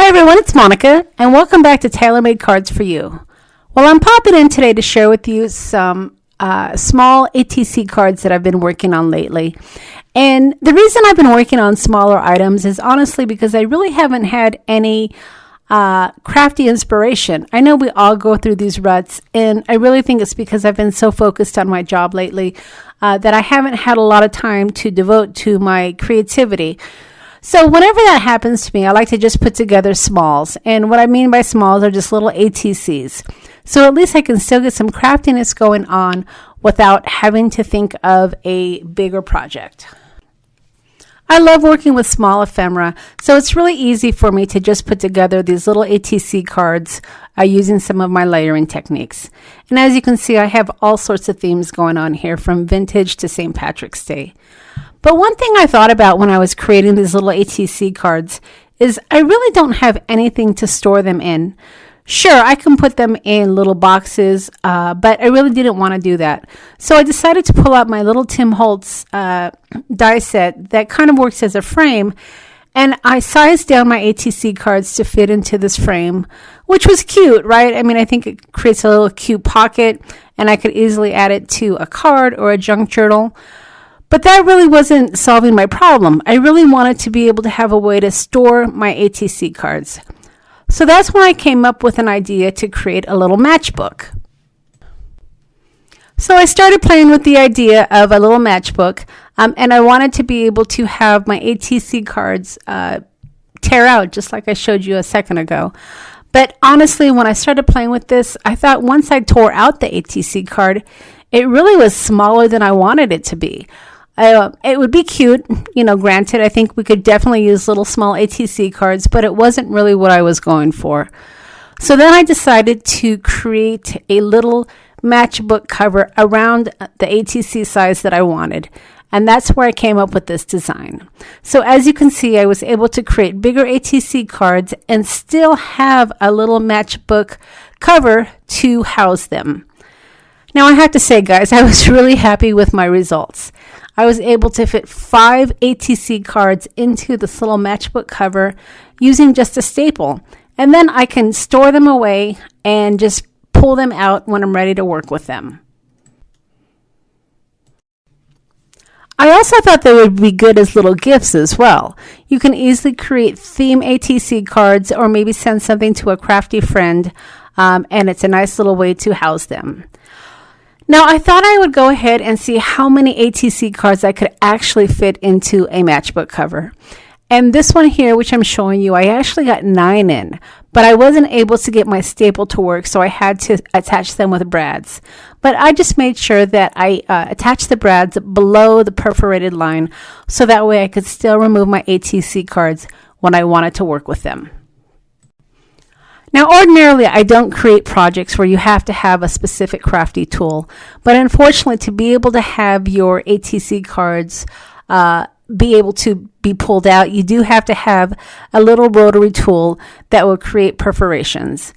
Hi everyone, it's Monica, and welcome back to Tailor-Made Cards for You. Well, I'm popping in today to share with you some small ATC cards that I've been working on lately. And the reason I've been working on smaller items is honestly because I really haven't had any crafty inspiration. I know we all go through these ruts, and I really think it's because I've been so focused on my job lately that I haven't had a lot of time to devote to my creativity. So whenever that happens to me, I like to just put together smalls. And what I mean by smalls are just little ATCs. So at least I can still get some craftiness going on without having to think of a bigger project. I love working with small ephemera, so it's really easy for me to just put together these little ATC cards using some of my layering techniques. And as you can see, I have all sorts of themes going on here, from vintage to St. Patrick's Day. But one thing I thought about when I was creating these little ATC cards is I really don't have anything to store them in. Sure, I can put them in little boxes, but I really didn't want to do that. So I decided to pull out my little Tim Holtz die set that kind of works as a frame, and I sized down my ATC cards to fit into this frame, which was cute, right? I mean, I think it creates a little cute pocket, and I could easily add it to a card or a junk journal. But that really wasn't solving my problem. I really wanted to be able to have a way to store my ATC cards. So that's when I came up with an idea to create a little matchbook. So I started playing with the idea of a little matchbook, and I wanted to be able to have my ATC cards tear out, just like I showed you a second ago. But honestly, when I started playing with this, I thought once I tore out the ATC card, it really was smaller than I wanted it to be. It would be cute, granted, I think we could definitely use little small ATC cards, but it wasn't really what I was going for. So then I decided to create a little matchbook cover around the ATC size that I wanted. And that's where I came up with this design. So as you can see, I was able to create bigger ATC cards and still have a little matchbook cover to house them. Now I have to say, guys, I was really happy with my results. I was able to fit 5 ATC cards into this little matchbook cover using just a staple. And then I can store them away and just pull them out when I'm ready to work with them. I also thought they would be good as little gifts as well. You can easily create theme ATC cards or maybe send something to a crafty friend, and it's a nice little way to house them. Now, I thought I would go ahead and see how many ATC cards I could actually fit into a matchbook cover. And this one here, which I'm showing you, I actually got 9 in, but I wasn't able to get my staple to work, so I had to attach them with brads. But I just made sure that I attached the brads below the perforated line, so that way I could still remove my ATC cards when I wanted to work with them. Now, ordinarily, I don't create projects where you have to have a specific crafty tool, but unfortunately, to be able to have your ATC cards be able to be pulled out, you do have to have a little rotary tool that will create perforations.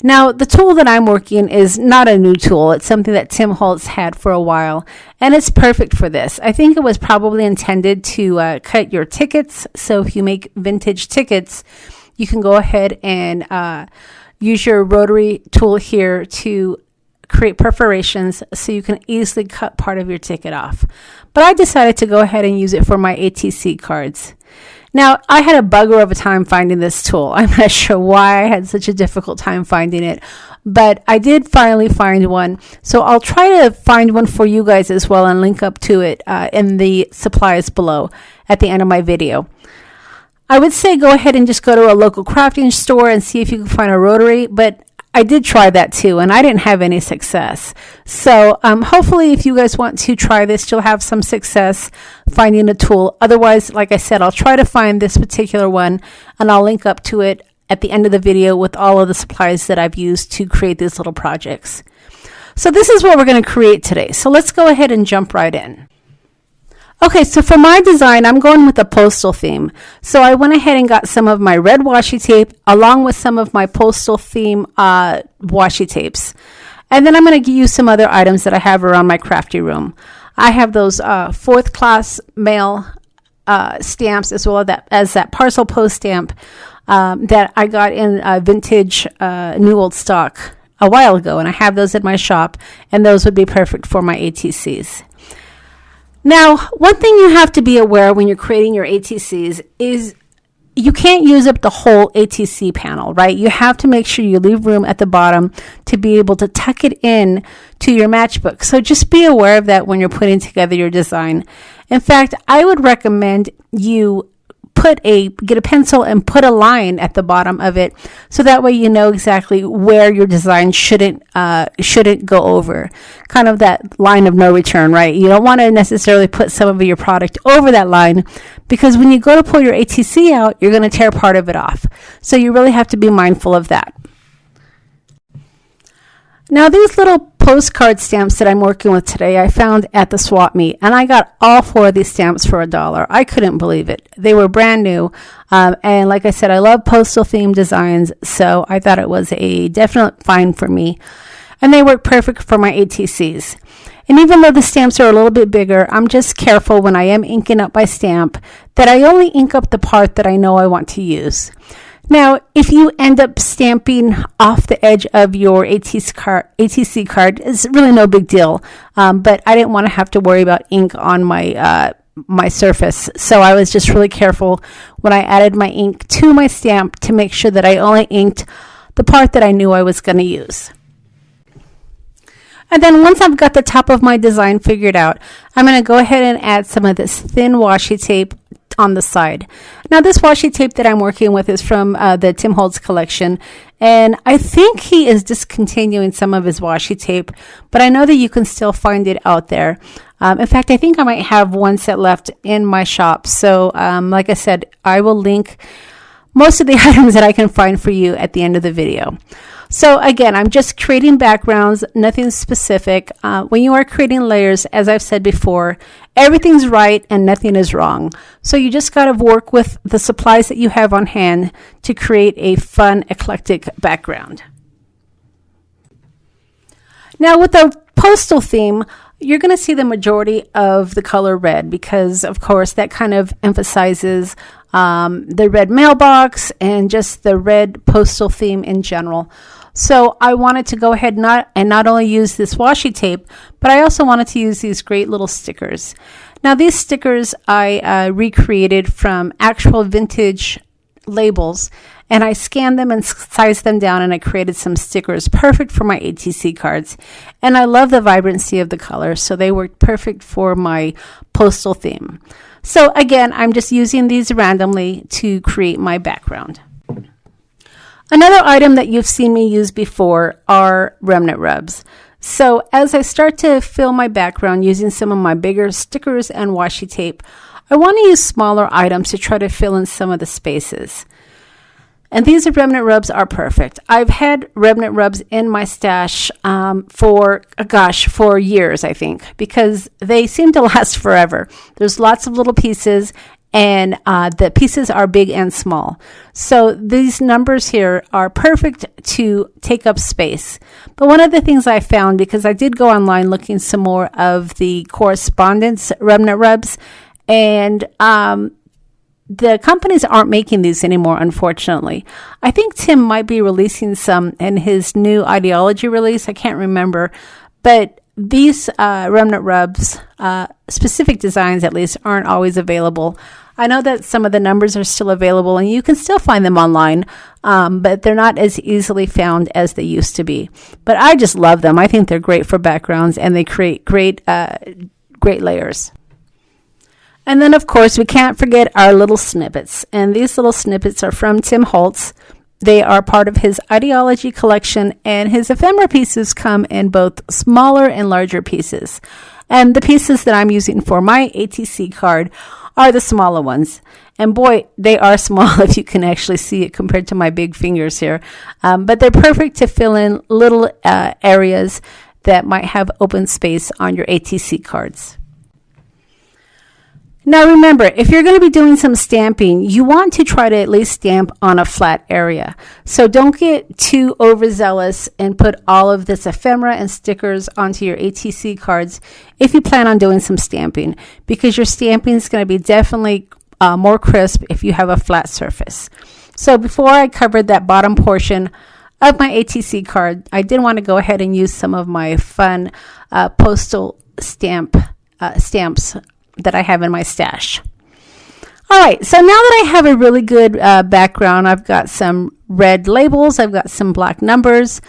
Now, the tool that I'm working is not a new tool. It's something that Tim Holtz had for a while, and it's perfect for this. I think it was probably intended to cut your tickets, so if you make vintage tickets, you can go ahead and use your rotary tool here to create perforations so you can easily cut part of your ticket off. But I decided to go ahead and use it for my ATC cards. Now, I had a bugger of a time finding this tool. I'm not sure why I had such a difficult time finding it, but I did finally find one. So I'll try to find one for you guys as well and link up to it in the supplies below at the end of my video. I would say go ahead and just go to a local crafting store and see if you can find a rotary, but I did try that too, and I didn't have any success. So hopefully if you guys want to try this, you'll have some success finding a tool. Otherwise, like I said, I'll try to find this particular one, and I'll link up to it at the end of the video with all of the supplies that I've used to create these little projects. So this is what we're going to create today. So let's go ahead and jump right in. Okay, so for my design, I'm going with a postal theme. So I went ahead and got some of my red washi tape along with some of my postal theme washi tapes. And then I'm going to use some other items that I have around my crafty room. I have those 4th class mail stamps as well as that parcel post stamp. that I got in vintage new old stock a while ago, and I have those at my shop, and those would be perfect for my ATCs. Now, one thing you have to be aware when you're creating your ATCs is you can't use up the whole ATC panel, right? You have to make sure you leave room at the bottom to be able to tuck it in to your matchbook. So just be aware of that when you're putting together your design. In fact, I would recommend you get a pencil and put a line at the bottom of it, so that way you know exactly where your design shouldn't go over. Kind of that line of no return, right? You don't want to necessarily put some of your product over that line, because when you go to pull your ATC out, you're going to tear part of it off. So you really have to be mindful of that. Now, these little postcard stamps that I'm working with today, I found at the swap meet, and I got all 4 of these stamps for $1. I couldn't believe it. They were brand new, and like I said, I love postal themed designs, so I thought it was a definite find for me, and they work perfect for my ATCs. And even though the stamps are a little bit bigger, I'm just careful when I am inking up my stamp that I only ink up the part that I know I want to use. Now, if you end up stamping off the edge of your ATC card, it's really no big deal. But I didn't want to have to worry about ink on my surface. So I was just really careful when I added my ink to my stamp to make sure that I only inked the part that I knew I was going to use. And then once I've got the top of my design figured out, I'm going to go ahead and add some of this thin washi tape on the side. Now, this washi tape that I'm working with is from the Tim Holtz collection, and I think he is discontinuing some of his washi tape, but I know that you can still find it out there. In fact, I think I might have one set left in my shop. So like I said, I will link most of the items that I can find for you at the end of the video. So again, I'm just creating backgrounds, nothing specific. When you are creating layers, as I've said before, everything's right and nothing is wrong. So you just got to work with the supplies that you have on hand to create a fun, eclectic background. Now, with the postal theme, you're going to see the majority of the color red because, of course, that kind of emphasizes the red mailbox and just the red postal theme in general. So I wanted to go ahead not only use this washi tape, but I also wanted to use these great little stickers. Now, these stickers I recreated from actual vintage labels, and I scanned them and sized them down, and I created some stickers perfect for my ATC cards. And I love the vibrancy of the color, so they worked perfect for my postal theme. So again, I'm just using these randomly to create my background. Another item that you've seen me use before are remnant rubs. So as I start to fill my background using some of my bigger stickers and washi tape, I want to use smaller items to try to fill in some of the spaces. And these remnant rubs are perfect. I've had remnant rubs in my stash for years, I think, because they seem to last forever. There's lots of little pieces, and the pieces are big and small. So these numbers here are perfect to take up space. But one of the things I found, because I did go online looking some more of the Correspondence remnant rubs, and the companies aren't making these anymore, unfortunately. I think Tim might be releasing some in his new Idea-ology release. I can't remember. But these remnant rubs, specific designs at least, aren't always available. I know that some of the numbers are still available, and you can still find them online, but they're not as easily found as they used to be. But I just love them. I think they're great for backgrounds, and they create great layers. And then, of course, we can't forget our little snippets. And these little snippets are from Tim Holtz. They are part of his Idea-ology collection, and his ephemera pieces come in both smaller and larger pieces. And the pieces that I'm using for my ATC card are the smaller ones. And boy, they are small if you can actually see it compared to my big fingers here. But they're perfect to fill in little areas that might have open space on your ATC cards. Now remember, if you're going to be doing some stamping, you want to try to at least stamp on a flat area. So don't get too overzealous and put all of this ephemera and stickers onto your ATC cards if you plan on doing some stamping, because your stamping is going to be definitely more crisp if you have a flat surface. So before I covered that bottom portion of my ATC card, I did want to go ahead and use some of my fun postal stamps that I have in my stash. All right, so now that I have a really good background, I've got some red labels, I've got some black numbers,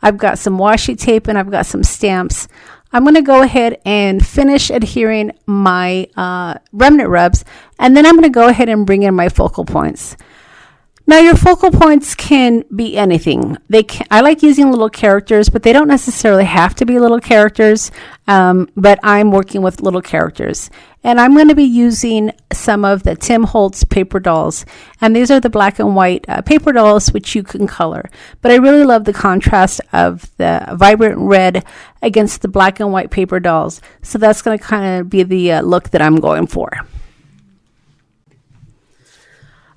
I've got some washi tape, and I've got some stamps. I'm going to go ahead and finish adhering my remnant rubs, and then I'm going to go ahead and bring in my focal points. Now, your focal points can be anything. I like using little characters, but they don't necessarily have to be little characters, but I'm working with little characters. And I'm going to be using some of the Tim Holtz paper dolls. And these are the black and white paper dolls, which you can color. But I really love the contrast of the vibrant red against the black and white paper dolls. So that's going to kind of be the look that I'm going for.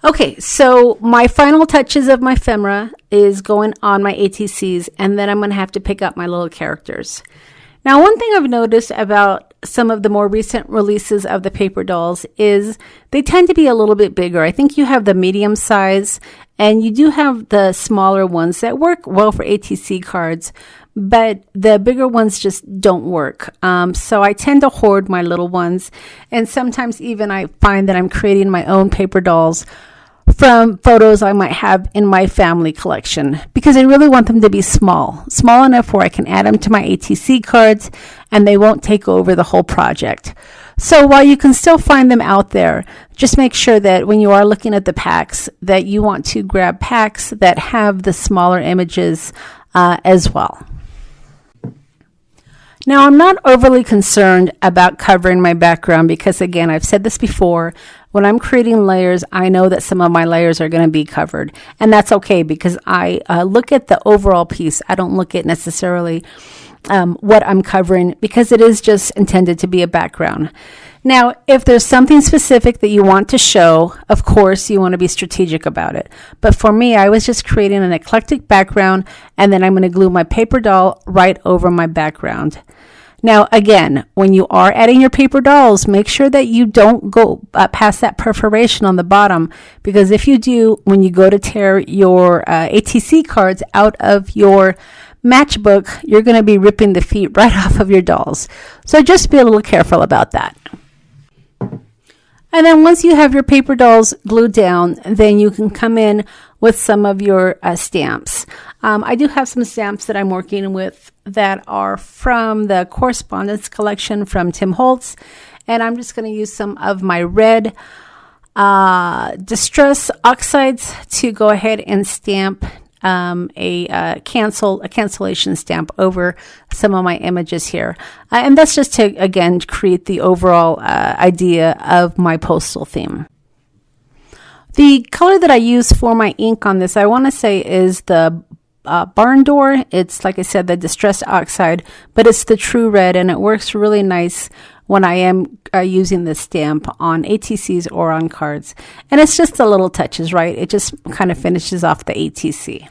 Okay, so my final touches of my ephemera is going on my ATCs, and then I'm going to have to pick up my little characters. Now, one thing I've noticed about some of the more recent releases of the paper dolls is they tend to be a little bit bigger. I think you have the medium size, and you do have the smaller ones that work well for ATC cards, but the bigger ones just don't work. So I tend to hoard my little ones, and sometimes even I find that I'm creating my own paper dolls from photos I might have in my family collection, because I really want them to be small enough where I can add them to my ATC cards and they won't take over the whole project. So while you can still find them out there, just make sure that when you are looking at the packs that you want to grab packs that have the smaller images as well. Now, I'm not overly concerned about covering my background because, again, I've said this before, when I'm creating layers, I know that some of my layers are going to be covered. And that's okay because I look at the overall piece. I don't look at necessarily what I'm covering because it is just intended to be a background. Now, if there's something specific that you want to show, of course, you want to be strategic about it. But for me, I was just creating an eclectic background, and then I'm going to glue my paper doll right over my background. Now, again, when you are adding your paper dolls, make sure that you don't go past that perforation on the bottom, because if you do, when you go to tear your ATC cards out of your matchbook, you're going to be ripping the feet right off of your dolls. So just be a little careful about that. And then once you have your paper dolls glued down, then you can come in with some of your stamps. I do have some stamps that I'm working with that are from the Correspondence collection from Tim Holtz. And I'm just going to use some of my red distress oxides to go ahead and stamp a cancellation stamp over some of my images here. And that's just to, again, create the overall idea of my postal theme. The color that I use for my ink on this, I want to say, is the barn door. It's, like I said, the distressed oxide, but it's the true red, and it works really nice when I am using this stamp on ATCs or on cards. And it's just the little touches, right? It just kind of finishes off the ATC.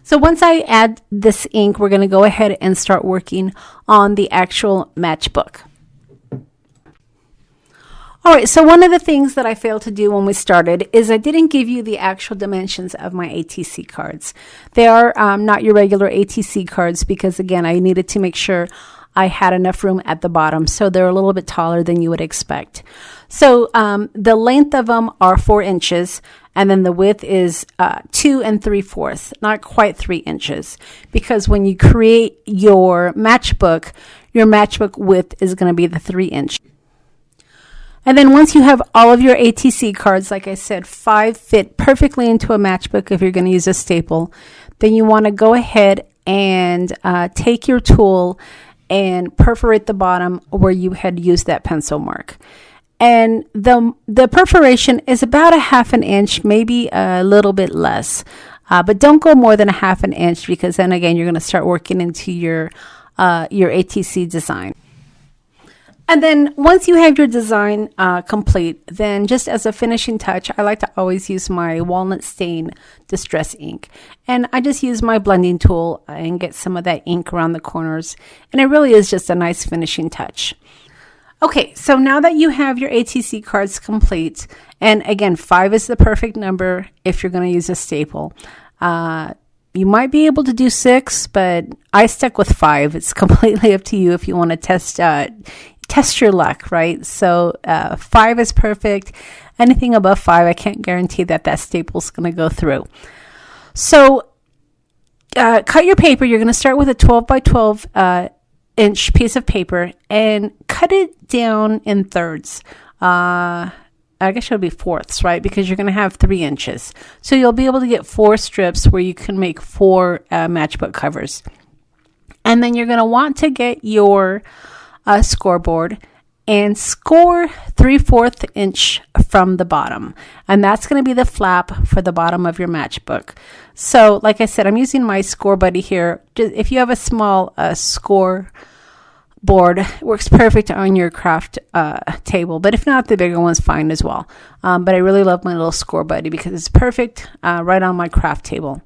So once I add this ink, we're going to go ahead and start working on the actual matchbook. All right, so one of the things that I failed to do when we started is I didn't give you the actual dimensions of my ATC cards. They are not your regular ATC cards because, again, I needed to make sure I had enough room at the bottom, so they're a little bit taller than you would expect. So the length of them are 4 inches, and then the width is 2 3/4, not quite 3 inches, because when you create your matchbook width is going to be the 3-inch. And then once you have all of your ATC cards, like I said, 5 fit perfectly into a matchbook if you're going to use a staple, then you want to go ahead and take your tool and perforate the bottom where you had used that pencil mark. And the perforation is about a 1/2 inch, maybe a little bit less. But don't go more than a 1/2 inch, because then again, you're going to start working into your ATC design. And then once you have your design complete, then just as a finishing touch, I like to always use my Walnut stain distress ink. And I just use my blending tool and get some of that ink around the corners. And it really is just a nice finishing touch. Okay, so now that you have your ATC cards complete, and again, 5 is the perfect number if you're going to use a staple. You might be able to do 6, but I stuck with 5. It's completely up to you if you want to test your luck, right? So 5 is perfect. Anything above 5, I can't guarantee that staple is going to go through. So cut your paper. You're going to start with a 12 by 12 inch piece of paper and cut it down in thirds. I guess it would be fourths, right? Because you're going to have 3 inches. So you'll be able to get 4 strips where you can make 4 matchbook covers. And then you're going to want to get your scoreboard and score 3/4 inch from the bottom. And that's going to be the flap for the bottom of your matchbook. So like I said, I'm using my score buddy here. If you have a small score board, it works perfect on your craft table, but if not, the bigger one's fine as well. But I really love my little score buddy because it's perfect right on my craft table.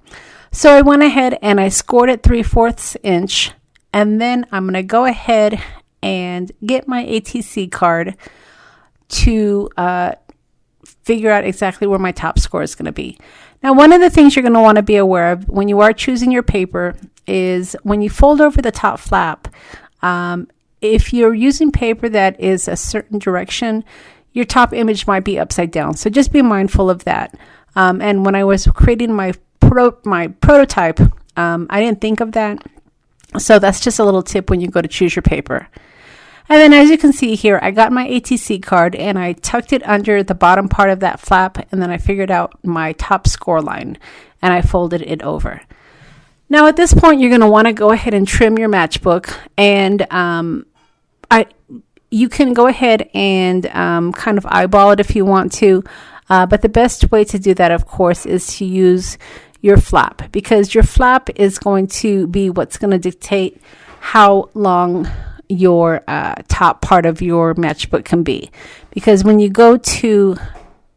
So I went ahead and I scored it 3/4 inch, and then I'm going to go ahead and get my ATC card to figure out exactly where my top score is going to be. Now, one of the things you're going to want to be aware of when you are choosing your paper is when you fold over the top flap, if you're using paper that is a certain direction, your top image might be upside down. So just be mindful of that. And when I was creating my prototype, I didn't think of that. So that's just a little tip when you go to choose your paper. And then as you can see here, I got my ATC card and I tucked it under the bottom part of that flap, and then I figured out my top score line and I folded it over. Now at this point, you're going to want to go ahead and trim your matchbook, and you can go ahead and kind of eyeball it if you want to, but the best way to do that, of course, is to use your flap, because your flap is going to be what's going to dictate how long your top part of your matchbook can be. Because when you go to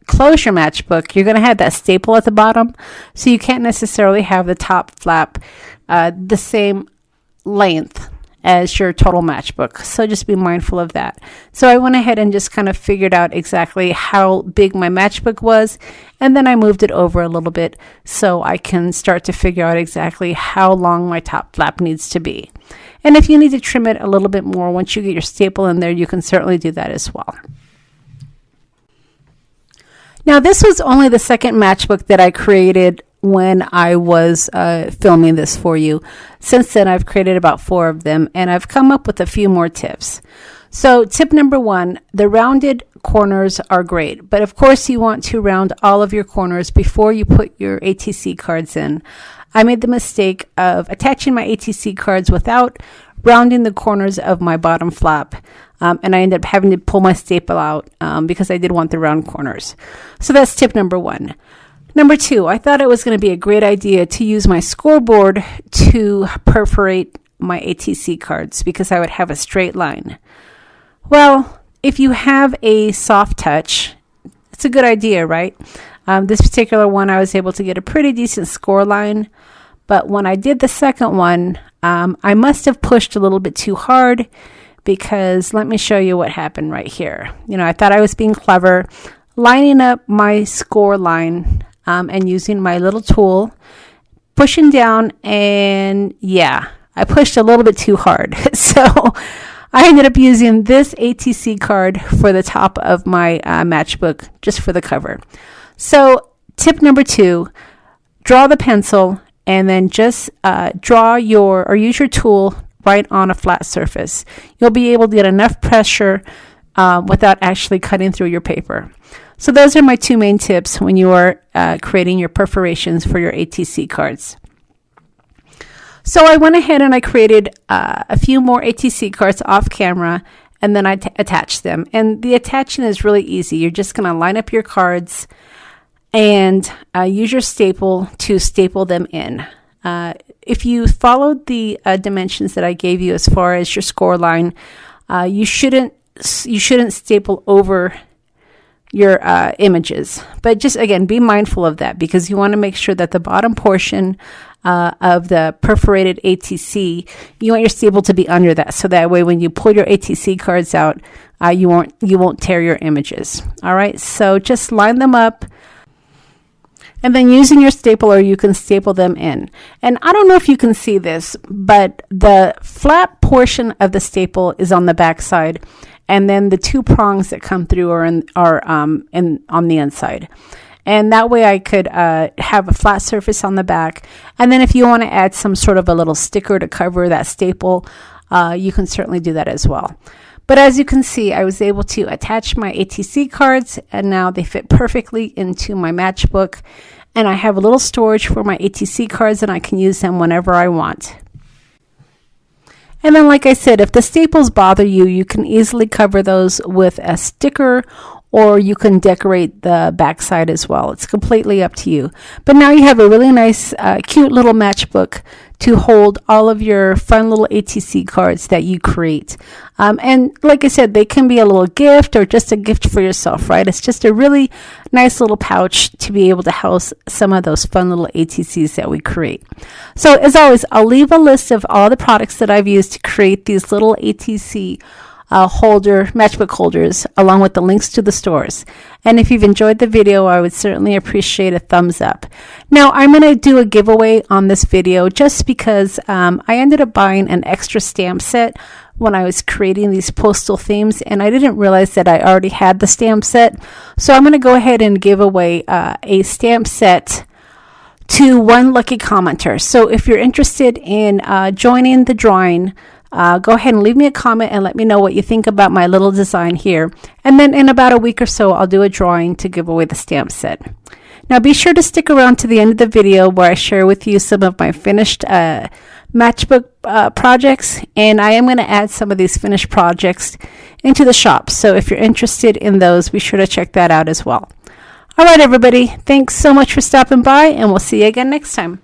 close your matchbook, you're going to have that staple at the bottom, so you can't necessarily have the top flap the same length as your total matchbook. So just be mindful of that. So I went ahead and just kind of figured out exactly how big my matchbook was, and then I moved it over a little bit so I can start to figure out exactly how long my top flap needs to be. And if you need to trim it a little bit more once you get your staple in there, you can certainly do that as well. Now, this was only the second matchbook that I created when I was filming this for you. Since then, I've created about 4 of them, and I've come up with a few more tips. So tip number 1, the rounded corners are great, but of course you want to round all of your corners before you put your ATC cards in. I made the mistake of attaching my ATC cards without rounding the corners of my bottom flap, and I ended up having to pull my staple out because I did want the round corners. So that's tip number 1. Number 2, I thought it was going to be a great idea to use my scoreboard to perforate my ATC cards because I would have a straight line. Well, if you have a soft touch, it's a good idea, right? This particular one, I was able to get a pretty decent score line, but when I did the second one, I must have pushed a little bit too hard, because let me show you what happened right here. I thought I was being clever, lining up my score line and using my little tool, pushing down, and yeah, I pushed a little bit too hard. So I ended up using this ATC card for the top of my matchbook, just for the cover. So tip number 2, draw the pencil and then just use your tool right on a flat surface. You'll be able to get enough pressure without actually cutting through your paper. So those are my 2 main tips when you are creating your perforations for your ATC cards. So I went ahead and I created a few more ATC cards off camera, and then I attached them. And the attaching is really easy. You're just going to line up your cards and use your staple to staple them in. If you followed the dimensions that I gave you as far as your score line, you shouldn't staple over your images. But just, again, be mindful of that, because you want to make sure that the bottom portion of the perforated ATC, you want your staple to be under that, so that way when you pull your ATC cards out, you won't tear your images. All right, so just line them up, and then using your stapler, you can staple them in. And I don't know if you can see this, but the flat portion of the staple is on the back side, and then the two prongs that come through are on the inside. And that way I could have a flat surface on the back. And then if you want to add some sort of a little sticker to cover that staple, you can certainly do that as well. But as you can see, I was able to attach my ATC cards, and now they fit perfectly into my matchbook. And I have a little storage for my ATC cards, and I can use them whenever I want. And then, like I said, if the staples bother you, you can easily cover those with a sticker, or you can decorate the backside as well. It's completely up to you. But now you have a really nice, cute little matchbook to hold all of your fun little ATC cards that you create. And like I said, they can be a little gift or just a gift for yourself, right? It's just a really nice little pouch to be able to house some of those fun little ATCs that we create. So as always, I'll leave a list of all the products that I've used to create these little ATC matchbook holders, along with the links to the stores. And if you've enjoyed the video, I would certainly appreciate a thumbs up. Now, I'm going to do a giveaway on this video just because I ended up buying an extra stamp set when I was creating these postal themes, and I didn't realize that I already had the stamp set. So I'm going to go ahead and give away a stamp set to one lucky commenter. So if you're interested in joining the drawing, go ahead and leave me a comment and let me know what you think about my little design here. And then in about a week or so, I'll do a drawing to give away the stamp set. Now be sure to stick around to the end of the video where I share with you some of my finished matchbook projects. And I am going to add some of these finished projects into the shop. So if you're interested in those, be sure to check that out as well. All right, everybody. Thanks so much for stopping by, and we'll see you again next time.